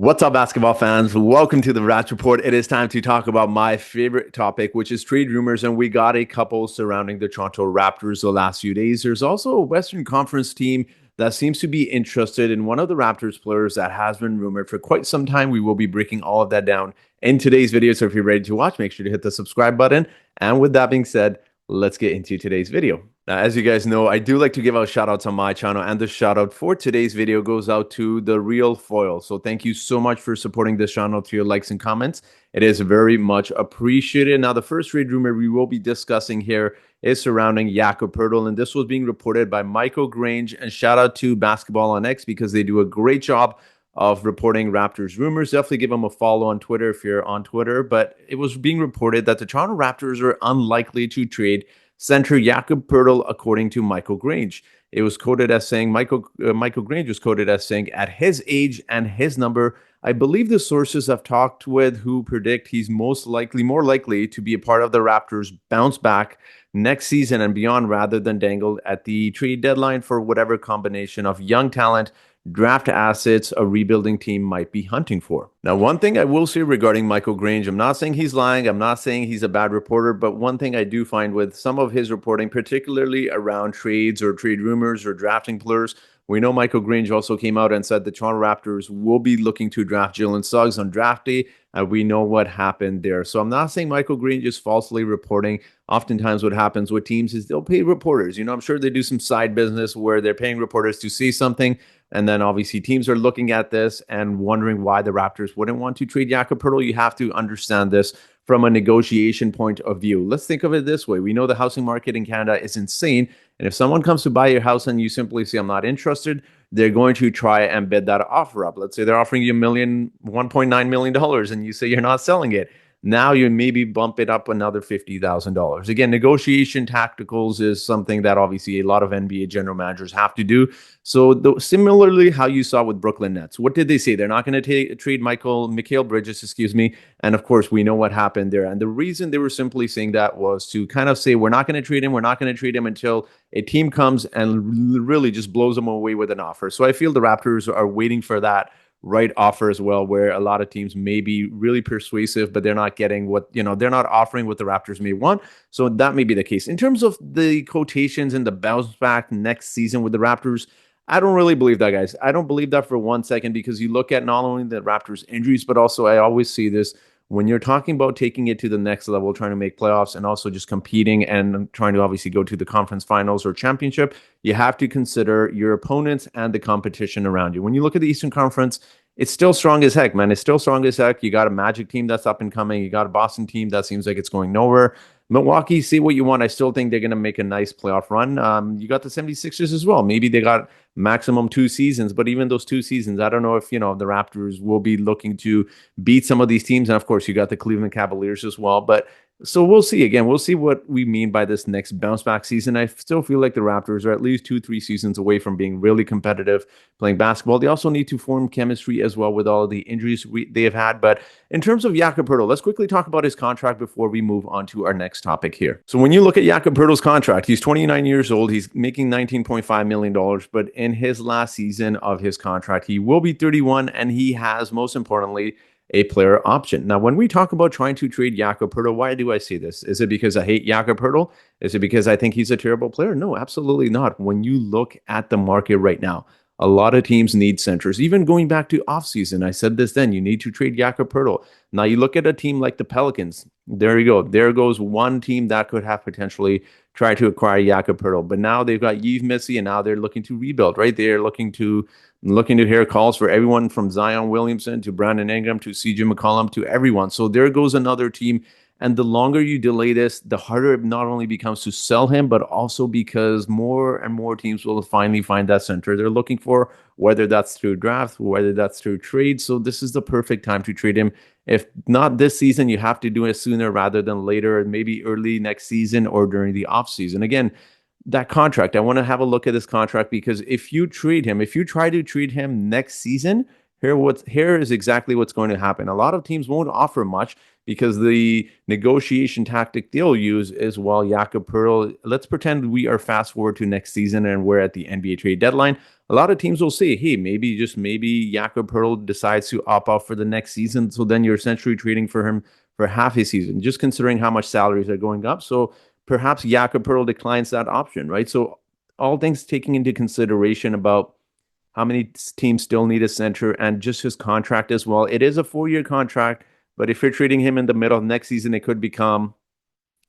What's up, basketball fans? Welcome to the Raptor Report. It is time to talk about my favorite topic, which is trade rumors, and we got a couple surrounding the Toronto Raptors the last few days. There's also a Western Conference team that seems to be interested in one of the Raptors players that has been rumored for quite some time. We will be breaking all of that down in today's video, so if you're ready to watch, make sure to hit the subscribe button. And with that being said, let's get into today's video. Now, as you guys know, I do like to give out shout outs on my channel, and the shout out for today's video goes out to the Real Foil. So thank you so much for supporting this channel through your likes and comments. It is very much appreciated. Now, the first trade rumor we will be discussing here is surrounding Jakob Poeltl, and this was being reported by Michael Grange. And shout out to Basketball on X because they do a great job of reporting Raptors rumors. Definitely give them a follow on Twitter if you're on Twitter. But it was being reported that the Toronto Raptors are unlikely to trade center Jakob Poeltl, according to Michael Grange. It was quoted as saying, Michael Grange was quoted as saying, at his age and his number, I believe the sources I've talked with who predict he's more likely to be a part of the Raptors bounce back next season and beyond rather than dangled at the trade deadline for whatever combination of young talent, draft assets a rebuilding team might be hunting for. Now, one thing I will say regarding Michael Grange, I'm not saying he's lying, I'm not saying he's a bad reporter, but one thing I do find with some of his reporting, particularly around trades or trade rumors or drafting players, we know Michael Grange also came out and said the Toronto Raptors will be looking to draft Jalen Suggs on draft day, and we know what happened there. So I'm not saying Michael Grange is falsely reporting. Oftentimes what happens with teams is they'll pay reporters. I'm sure they do some side business where they're paying reporters to say something, and then obviously teams are looking at this and wondering why the Raptors wouldn't want to trade Jakob Poeltl. You have to understand this from a negotiation point of view. Let's think of it this way. We know the housing market in Canada is insane. And if someone comes to buy your house and you simply say, I'm not interested, they're going to try and bid that offer up. Let's say they're offering you $1.9 million and you say you're not selling it. Now you maybe bump it up another $50,000. Again, negotiation tacticals is something that obviously a lot of NBA general managers have to do. So similarly, how you saw with Brooklyn Nets, what did they say? They're not going to trade Mikal Bridges, and of course, we know what happened there. And the reason they were simply saying that was to kind of say, we're not going to trade him. We're not going to trade him until a team comes and really just blows them away with an offer. So I feel the Raptors are waiting for that right offer as well, where a lot of teams may be really persuasive, but they're not getting they're not offering what the Raptors may want. So that may be the case. In terms of the quotations and the bounce back next season with the Raptors, I don't really believe that, guys. I don't believe that for 1 second, because you look at not only the Raptors injuries, but also I always see this when you're talking about taking it to the next level, trying to make playoffs and also just competing and trying to obviously go to the conference finals or championship, you have to consider your opponents and the competition around you. When you look at the Eastern Conference, it's still strong as heck, man. It's still strong as heck. You got a Magic team that's up and coming. You got a Boston team that seems like it's going nowhere. Milwaukee, say what you want. I still think they're going to make a nice playoff run. You got the 76ers as well. Maybe they got maximum 2 seasons, but even those 2 seasons, I don't know if, the Raptors will be looking to beat some of these teams. And of course, you got the Cleveland Cavaliers as well. But so we'll see. Again, we'll see what we mean by this next bounce back season. I still feel like the Raptors are at least 2-3 seasons away from being really competitive playing basketball. They also need to form chemistry as well with all of the injuries they have had. But in terms of Jakob Poeltl, let's quickly talk about his contract before we move on to our next topic here. So when you look at Jakob Poeltl's contract, he's 29 years old. He's making $19.5 million. But in his last season of his contract, he will be 31, and he has, most importantly, a player option. Now, when we talk about trying to trade Jakob Poeltl, why do I say this? Is it because I hate Jakob Poeltl? Is it because I think he's a terrible player? No, absolutely not. When you look at the market right now, a lot of teams need centers. Even going back to offseason, I said this then, you need to trade Jakob Poeltl. Now, you look at a team like the Pelicans. There you go. There goes one team that could have potentially tried to acquire Jakob Poeltl. But now they've got Yves Missi, and now they're looking to rebuild, right? They're looking to hear calls for everyone from Zion Williamson to Brandon Ingram to CJ McCollum to everyone. So there goes another team. And the longer you delay this, the harder it not only becomes to sell him, but also because more and more teams will finally find that center they're looking for, whether that's through draft, whether that's through trade. So this is the perfect time to trade him. If not this season, you have to do it sooner rather than later, maybe early next season or during the offseason. Again, that contract, I want to have a look at this contract, because if you try to trade him next season, here is exactly what's going to happen. A lot of teams won't offer much because the negotiation tactic they'll use is, well, Jakob Poeltl, let's pretend we are fast forward to next season and we're at the NBA trade deadline. A lot of teams will say, hey, maybe just maybe Jakob Poeltl decides to opt out for the next season. So then you're essentially trading for him for half a season, just considering how much salaries are going up. So perhaps Jakob Poeltl declines that option, right? So all things taking into consideration about how many teams still need a center and just his contract as well. It is a 4-year contract, but if you're trading him in the middle of next season, it could become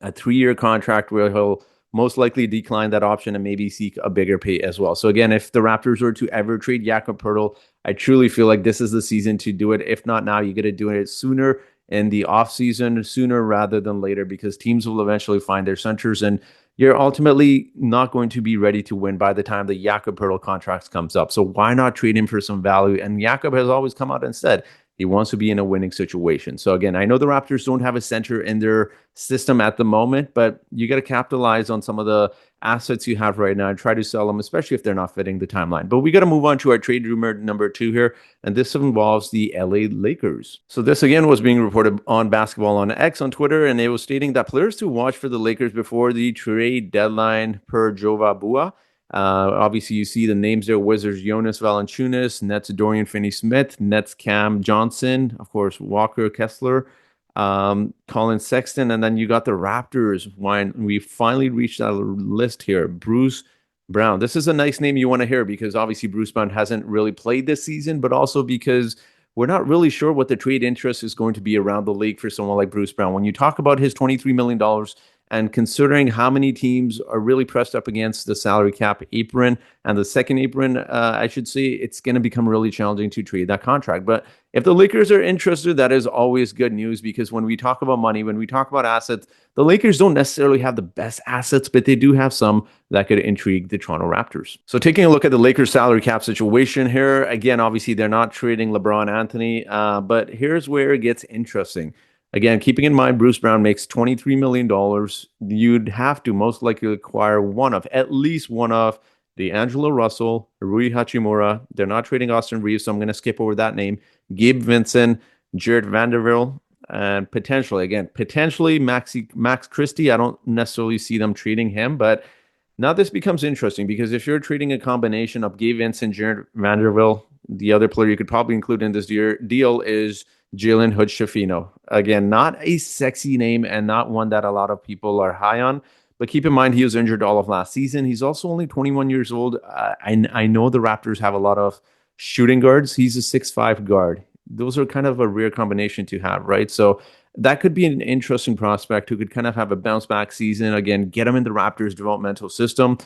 a 3-year contract where he'll most likely decline that option and maybe seek a bigger pay as well. So again, if the Raptors were to ever trade Jakob Poeltl, I truly feel like this is the season to do it. If not now, you got to do it sooner in the offseason, sooner rather than later, because teams will eventually find their centers, and you're ultimately not going to be ready to win by the time the Jakob Poeltl contract comes up. So why not trade him for some value? And Jakob has always come out and said he wants to be in a winning situation. So again, I know the Raptors don't have a center in their system at the moment, but you got to capitalize on some of the assets you have right now and try to sell them, especially if they're not fitting the timeline. But we got to move on to our trade rumor number 2 here, and this involves the LA Lakers. So this again was being reported on Basketball on X on Twitter, and it was stating that players to watch for the Lakers before the trade deadline per Jova Bua. Obviously, you see the names there: Wizards Jonas Valanciunas, Nets Dorian Finney-Smith, Nets Cam Johnson, of course Walker Kessler, Colin Sexton, and then you got the Raptors. When we finally reached that list here, Bruce Brown. This is a nice name you want to hear because obviously Bruce Brown hasn't really played this season, but also because we're not really sure what the trade interest is going to be around the league for someone like Bruce Brown. When you talk about his $23 million, and considering how many teams are really pressed up against the salary cap apron and the second apron, I should say, it's going to become really challenging to trade that contract. But if the Lakers are interested, that is always good news, because when we talk about money, when we talk about assets, the Lakers don't necessarily have the best assets, but they do have some that could intrigue the Toronto Raptors. So taking a look at the Lakers salary cap situation here, again, obviously they're not trading LeBron Anthony, but here's where it gets interesting. Again, keeping in mind Bruce Brown makes $23 million, you'd have to most likely acquire at least one of D'Angelo Russell, Rui Hachimura. They're not trading Austin Reeves, so I'm going to skip over that name. Gabe Vincent, Jared Vanderbilt, and potentially Max Christie. I don't necessarily see them trading him, but now this becomes interesting because if you're trading a combination of Gabe Vincent, Jared Vanderbilt, the other player you could probably include in this deal is Jalen Hood-Schifino. Again, not a sexy name and not one that a lot of people are high on. But keep in mind, he was injured all of last season. He's also only 21 years old. I know the Raptors have a lot of shooting guards. He's a 6'5" guard. Those are kind of a rare combination to have, right? So that could be an interesting prospect who could kind of have a bounce back season. Again, get him in the Raptors developmental system.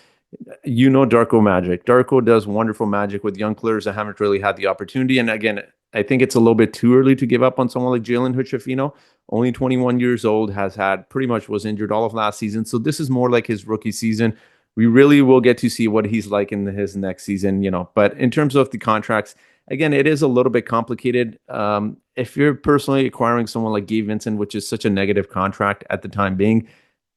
You know Darko Magic. Darko does wonderful magic with young players that haven't really had the opportunity. And again, I think it's a little bit too early to give up on someone like Jalen Hood-Schifino. Only 21 years old, was injured all of last season. So this is more like his rookie season. We really will get to see what he's like in his next season, But in terms of the contracts, again, it is a little bit complicated. If you're personally acquiring someone like Gabe Vincent, which is such a negative contract at the time being,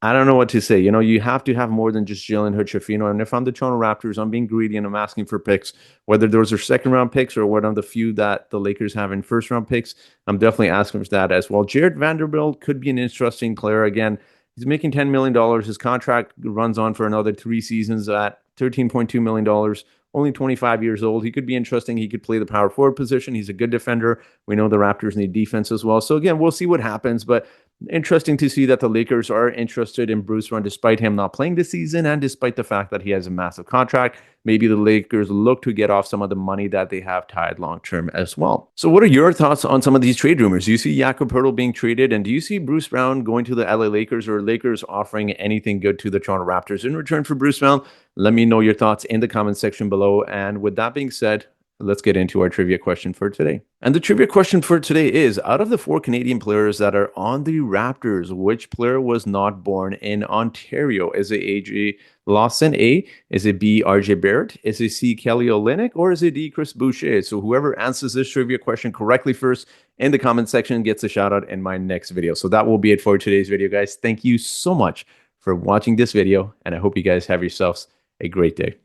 I don't know what to say. You have to have more than just Jalen Hood-Schifino. And if I'm the Toronto Raptors, I'm being greedy and I'm asking for picks, whether those are second-round picks or one of the few that the Lakers have in first-round picks. I'm definitely asking for that as well. Jared Vanderbilt could be an interesting player. Again, he's making $10 million. His contract runs on for another 3 seasons at $13.2 million. Only 25 years old. He could be interesting. He could play the power forward position. He's a good defender. We know the Raptors need defense as well. So again, we'll see what happens. But interesting to see that the Lakers are interested in Bruce Brown despite him not playing this season and despite the fact that he has a massive contract. Maybe the Lakers look to get off some of the money that they have tied long-term as well. So what are your thoughts on some of these trade rumors? Do you see Jakob Poeltl being traded, and do you see Bruce Brown going to the LA Lakers, or Lakers offering anything good to the Toronto Raptors in return for Bruce Brown? Let me know your thoughts in the comment section below. And with that being said, let's get into our trivia question for today. And the trivia question for today is, out of the 4 Canadian players that are on the Raptors, which player was not born in Ontario? Is it AJ Lawson, A? Is it B, RJ Barrett? Is it C, Kelly Olynyk? Or is it D, Chris Boucher? So whoever answers this trivia question correctly first in the comment section gets a shout out in my next video. So that will be it for today's video, guys. Thank you so much for watching this video, and I hope you guys have yourselves a great day.